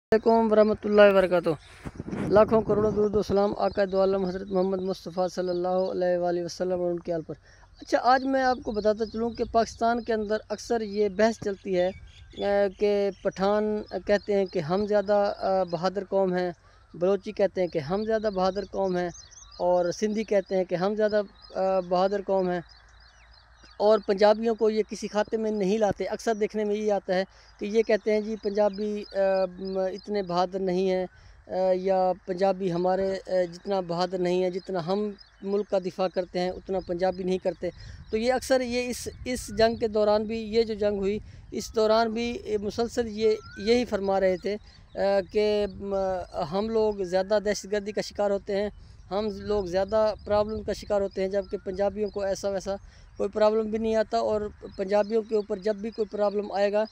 अलैकुम वरहमतुल्लाहि वबरकातुहू। लाखों करोड़ों दूर दो सलाम आका दो आलम हज़रत मोहम्मद मुस्तफ़ा सल्लल्लाहु अलैहि वसल्लम और उनके आल पर। अच्छा, आज मैं आपको बताता चलूँ कि पाकिस्तान के अंदर अक्सर ये बहस चलती है कि पठान कहते हैं कि हम ज़्यादा बहादुर कौम हैं, बलोची कहते हैं कि हम ज़्यादा बहादुर कौम हैं, और सिंधी कहते हैं कि हम ज़्यादा बहादुर कौम हैं, और पंजाबियों को ये किसी खाते में नहीं लाते। अक्सर देखने में ये आता है कि ये कहते हैं जी पंजाबी इतने बहादुर नहीं हैं, या पंजाबी हमारे जितना बहादुर नहीं है, जितना हम मुल्क का दिफा करते हैं उतना पंजाबी नहीं करते। तो ये अक्सर ये इस जंग के दौरान भी, ये जो जंग हुई इस दौरान भी मुसलसल यही फरमा रहे थे कि हम लोग ज़्यादा दहशतगर्दी का शिकार होते हैं, हम लोग ज़्यादा प्रॉब्लम का शिकार होते हैं, जबकि पंजाबियों को ऐसा वैसा कोई प्रॉब्लम भी नहीं आता, और पंजाबियों के ऊपर जब भी कोई प्रॉब्लम आएगा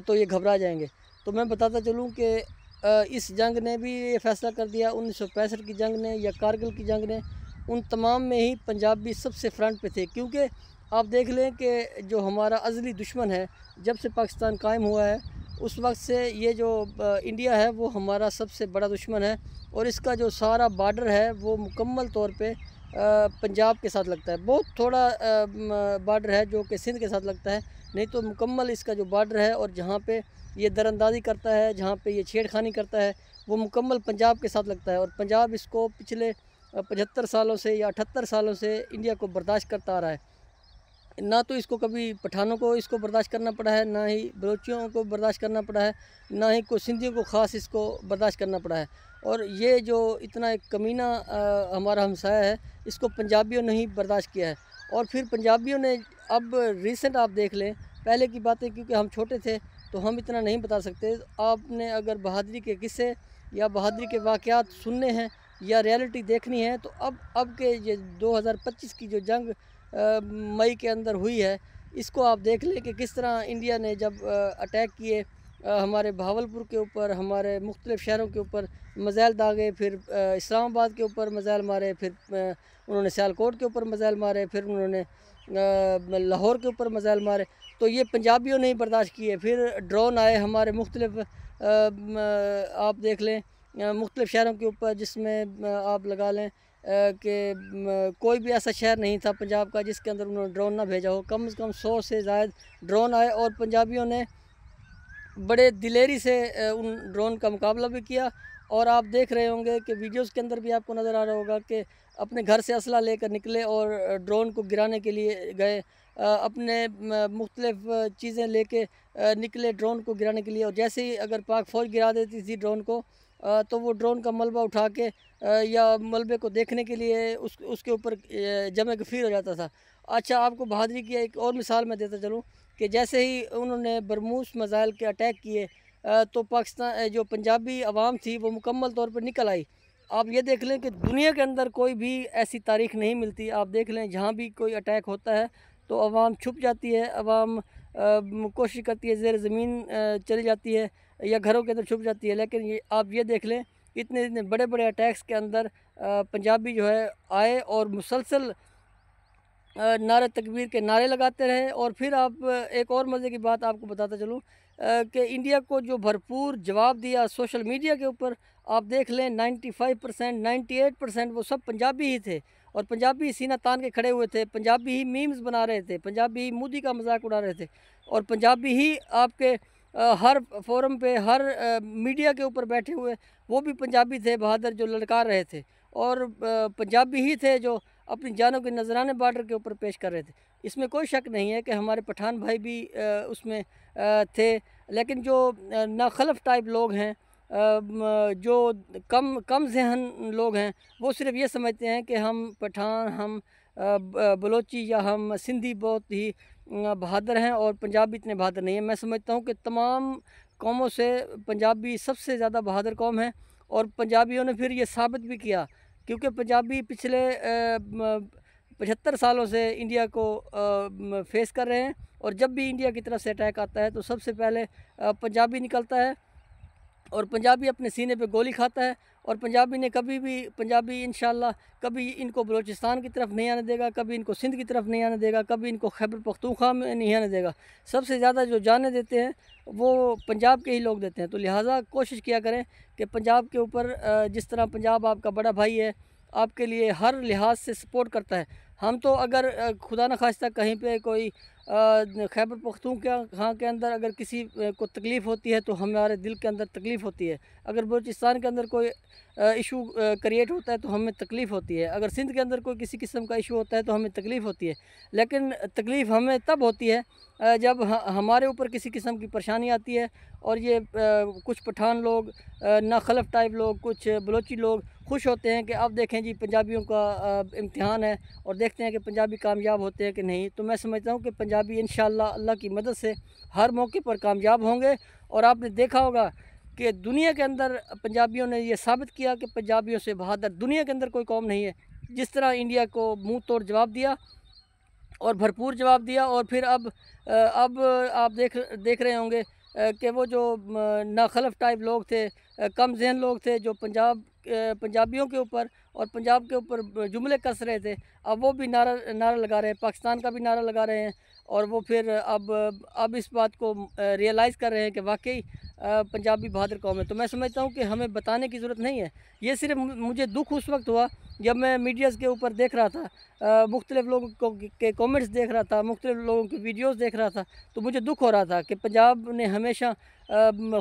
तो ये घबरा जाएंगे। तो मैं बताता चलूँ कि इस जंग ने भी ये फ़ैसला कर दिया, 1965 की जंग ने या कारगिल की जंग ने, उन तमाम में ही पंजाबी सबसे फ्रंट पे थे। क्योंकि आप देख लें कि जो हमारा अज़ली दुश्मन है, जब से पाकिस्तान कायम हुआ है उस वक्त से ये जो इंडिया है वो हमारा सबसे बड़ा दुश्मन है, और इसका जो सारा बॉर्डर है वो मुकम्मल तौर पे पंजाब के साथ लगता है। बहुत थोड़ा बॉर्डर है जो कि सिंध के साथ लगता है, नहीं तो मुकम्मल इसका जो बॉर्डर है, और जहाँ पे ये दरअंदाज़ी करता है, जहाँ पे ये छेड़खानी करता है, वो मुकम्मल पंजाब के साथ लगता है। और पंजाब इसको पिछले 75 सालों से या 78 सालों से इंडिया को बर्दाश्त करता आ रहा है। ना तो इसको कभी पठानों को इसको बर्दाश्त करना पड़ा है, ना ही बलोचियों को बर्दाश्त करना पड़ा है, ना ही कोई सिंधियों को ख़ास इसको बर्दाश्त करना पड़ा है। और ये जो इतना एक कमीना हमारा हमसाया है, इसको पंजाबियों ने ही बर्दाश्त किया है। और फिर पंजाबियों ने अब रिसेंट आप देख लें, पहले की बातें क्योंकि हम छोटे थे तो हम इतना नहीं बता सकते। आपने अगर बहादुरी के किस्से या बहादुरी के वाक़यात सुनने हैं या रियलिटी देखनी है, तो अब के ये 2025 की जो जंग मई के अंदर हुई है, इसको आप देख लें कि किस तरह इंडिया ने जब अटैक किए हमारे बहावलपुर के ऊपर, हमारे मुख्तलिफ़ शहरों के ऊपर मिसाइल दागे, फिर इस्लामाबाद के ऊपर मिसाइल मारे, फिर उन्होंने सियालकोट के ऊपर मिसाइल मारे, फिर उन्होंने लाहौर के ऊपर मिसाइल मारे। तो ये पंजाबियों ने ही बर्दाश्त किए। फिर ड्रोन आए हमारे मुख्तलिफ़ आप देख लें मुख्तलिफ़ शहरों के ऊपर, जिसमें आप लगा लें कि कोई भी ऐसा शहर नहीं था पंजाब का जिसके अंदर उन्होंने ड्रोन ना भेजा हो। कम से कम 100 से ज़ायद ड्रोन आए, और पंजाबियों ने बड़े दिलेरी से उन ड्रोन का मुकाबला भी किया। और आप देख रहे होंगे कि वीडियोज़ के अंदर भी आपको नज़र आ रहा होगा कि अपने घर से असला लेकर निकले और ड्रोन को गिराने के लिए गए, अपने मुख्तलिफ़ चीज़ें लेके निकले ड्रोन को गिराने के लिए। और जैसे ही अगर पाक फ़ौज गिरा देती थी ड्रोन को, तो वो ड्रोन का मलबा उठा के या मलबे को देखने के लिए उसके ऊपर जमे गफ़ीर हो जाता था। अच्छा, आपको बहादुरी की एक और मिसाल मैं देता चलूँ कि जैसे ही उन्होंने बरमूस मिसाइल के अटैक किए, तो पाकिस्तान जो पंजाबी आवाम थी वो मुकम्मल तौर पर निकल आई। आप ये देख लें कि दुनिया के अंदर कोई भी ऐसी तारीख़ नहीं मिलती। आप देख लें जहाँ भी कोई अटैक होता है तो आवाम छुप जाती है, आवाम कोशिश करती है ज़ेर ज़मीन चली जाती है या घरों के अंदर छुप जाती है। लेकिन ये आप ये देख लें इतने इतने बड़े बड़े अटैक्स के अंदर पंजाबी जो है आए और मुसलसल नारे तकबीर के नारे लगाते रहे। और फिर आप एक और मज़े की बात आपको बताता चलूँ कि इंडिया को जो भरपूर जवाब दिया सोशल मीडिया के ऊपर, आप देख लें 95% 98% वो सब पंजाबी ही थे, और पंजाबी सीना तान के खड़े हुए थे, पंजाबी ही मीम्स बना रहे थे, पंजाबी ही मोदी का मजाक उड़ा रहे थे, और पंजाबी ही आपके हर फोरम पे हर मीडिया के ऊपर बैठे हुए वो भी पंजाबी थे बहादुर, जो ललकार रहे थे, और पंजाबी ही थे जो अपनी जानों के नजराने बॉर्डर के ऊपर पेश कर रहे थे। इसमें कोई शक नहीं है कि हमारे पठान भाई भी उसमें थे। लेकिन जो नाखलफ टाइप लोग हैं, जो कम कम ज़हन लोग हैं, वो सिर्फ ये समझते हैं कि हम पठान, हम बलोची या हम सिंधी बहुत ही बहादुर हैं और पंजाबी इतने बहादुर नहीं हैं। मैं समझता हूँ कि तमाम कौमों से पंजाबी सबसे ज़्यादा बहादुर कौम है, और पंजाबियों ने फिर ये साबित भी किया, क्योंकि पंजाबी पिछले 75 सालों से इंडिया को फेस कर रहे हैं। और जब भी इंडिया की तरफ से अटैक आता है तो सबसे पहले पंजाबी निकलता है, اور پنجابی اپنے سینے پہ گولی کھاتا ہے، اور پنجابی انشاءاللہ کبھی ان کو بلوچستان کی طرف نہیں آنے دے گا، کبھی ان کو سندھ کی طرف نہیں آنے دے گا، کبھی ان کو خیبر پختونخوا میں نہیں آنے دے گا۔ سب سے زیادہ جو جانیں دیتے ہیں وہ پنجاب کے ہی لوگ دیتے ہیں، تو لہٰذا کوشش کیا کریں کہ پنجاب کے اوپر جس طرح پنجاب آپ کا بڑا بھائی ہے، آپ کے لیے ہر لحاظ سے سپورٹ کرتا ہے۔ ہم تو اگر خدا نخواستہ کہیں پہ کوئی خیبر پختونخوا کے اندر اگر کسی کو تکلیف ہوتی ہے تو ہمارے دل کے اندر تکلیف ہوتی ہے، اگر بلوچستان کے اندر کوئی ایشو کریٹ ہوتا ہے تو ہمیں تکلیف ہوتی ہے، اگر سندھ کے اندر کوئی کسی قسم کا ایشو ہوتا ہے تو ہمیں تکلیف ہوتی ہے، لیکن تکلیف ہمیں تب ہوتی ہے جب ہمارے اوپر کسی قسم کی پریشانی آتی ہے، اور یہ کچھ پٹھان لوگ، ناخلف ٹائپ لوگ، کچھ بلوچی لوگ خوش ہوتے ہیں کہ اب دیکھیں جی پنجابیوں کا امتحان ہے، اور دیکھتے ہیں کہ پنجابی کامیاب ہوتے ہیں کہ نہیں۔ تو میں سمجھتا ہوں کہ پنجابی انشاءاللہ اللہ کی مدد سے ہر موقع پر کامیاب ہوں گے، اور آپ نے دیکھا ہوگا کہ دنیا کے اندر پنجابیوں نے یہ ثابت کیا کہ پنجابیوں سے بہادر دنیا کے اندر کوئی قوم نہیں ہے۔ جس طرح انڈیا کو منہ توڑ جواب دیا اور بھرپور جواب دیا، اور پھر اب آپ دیکھ رہے ہوں گے کہ وہ جو ناخلف ٹائپ لوگ تھے، کم ذہن لوگ تھے، جو پنجابیوں کے اوپر اور پنجاب کے اوپر جملے کس رہے تھے، اب وہ بھی نعرہ لگا رہے ہیں، پاکستان کا بھی نعرہ لگا رہے ہیں، اور وہ پھر اب اس بات کو ریئلائز کر رہے ہیں کہ واقعی پنجابی بہادر قوم ہے۔ تو میں سمجھتا ہوں کہ ہمیں بتانے کی ضرورت نہیں ہے، یہ صرف مجھے دکھ اس وقت ہوا جب میں میڈیاز کے اوپر دیکھ رہا تھا، مختلف لوگوں کے کومنٹس دیکھ رہا تھا، مختلف لوگوں کی ویڈیوز دیکھ رہا تھا، تو مجھے دکھ ہو رہا تھا کہ پنجاب نے ہمیشہ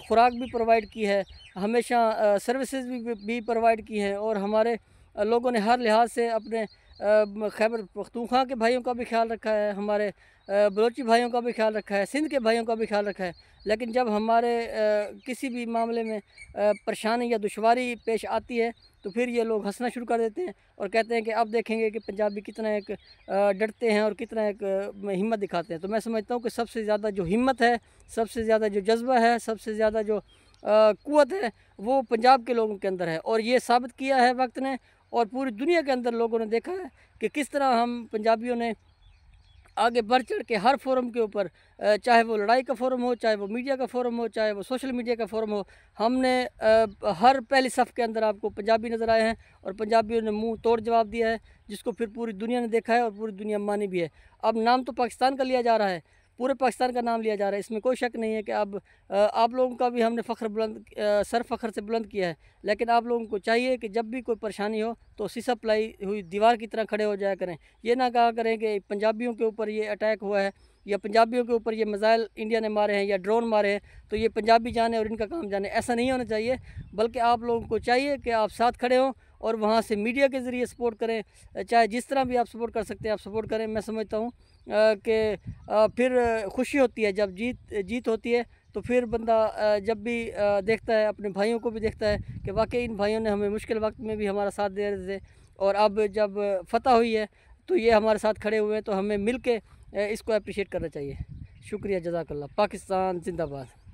خوراک بھی پرووائڈ کی ہے، ہمیشہ سروسز بھی پرووائڈ کی ہیں، اور ہمارے لوگوں نے ہر لحاظ سے اپنے خیبر پختونخوا کے بھائیوں کا بھی خیال رکھا ہے، ہمارے بلوچی بھائیوں کا بھی خیال رکھا ہے، سندھ کے بھائیوں کا بھی خیال رکھا ہے، لیکن جب ہمارے کسی بھی معاملے میں پریشانی یا دشواری پیش آتی ہے تو پھر یہ لوگ ہنسنا شروع کر دیتے ہیں اور کہتے ہیں کہ اب دیکھیں گے کہ پنجابی کتنا ایک ڈٹتے ہیں اور کتنا ایک ہمت دکھاتے ہیں۔ تو میں سمجھتا ہوں کہ سب سے زیادہ جو ہمت ہے، سب سے زیادہ جو جذبہ ہے، سب سے زیادہ جو قوت ہے، وہ پنجاب کے لوگوں کے اندر ہے، اور یہ ثابت کیا ہے وقت نے، اور پوری دنیا کے اندر لوگوں نے دیکھا ہے کہ کس طرح ہم پنجابیوں نے آگے بڑھ چڑھ کے ہر فورم کے اوپر، چاہے وہ لڑائی کا فورم ہو، چاہے وہ میڈیا کا فورم ہو، چاہے وہ سوشل میڈیا کا فورم ہو، ہم نے ہر پہلی صف کے اندر آپ کو پنجابی نظر آئے ہیں، اور پنجابیوں نے منہ توڑ جواب دیا ہے، جس کو پھر پوری دنیا نے دیکھا ہے اور پوری دنیا مانی بھی ہے۔ اب نام تو پاکستان کا لیا جا رہا ہے، پورے پاکستان کا نام لیا جا رہا ہے، اس میں کوئی شک نہیں ہے کہ اب آپ لوگوں کا بھی ہم نے سر فخر سے بلند کیا ہے، لیکن آپ لوگوں کو چاہیے کہ جب بھی کوئی پریشانی ہو تو سیسا پلائی ہوئی دیوار کی طرح کھڑے ہو جایا کریں، یہ نہ کہا کریں کہ پنجابیوں کے اوپر یہ اٹیک ہوا ہے یا پنجابیوں کے اوپر یہ میزائل انڈیا نے مارے ہیں یا ڈرون مارے ہیں تو یہ پنجابی جانے اور ان کا کام جانے، ایسا نہیں ہونا چاہیے، بلکہ آپ لوگوں کو چاہیے کہ آپ ساتھ کھڑے ہوں اور وہاں سے میڈیا کے ذریعے سپورٹ کریں، چاہے جس طرح بھی آپ سپورٹ کر سکتے ہیں آپ سپورٹ کریں۔ میں سمجھتا ہوں کہ پھر خوشی ہوتی ہے جب جیت ہوتی ہے، تو پھر بندہ جب بھی دیکھتا ہے، اپنے بھائیوں کو بھی دیکھتا ہے کہ واقعی ان بھائیوں نے ہمیں مشکل وقت میں بھی ہمارا ساتھ دے رہے تھے، اور اب جب فتح ہوئی ہے تو یہ ہمارے ساتھ کھڑے ہوئے ہیں، تو ہمیں مل کے اس کو اپریشیٹ کرنا چاہیے۔ شکریہ، جزاک اللہ، پاکستان زندہ باد۔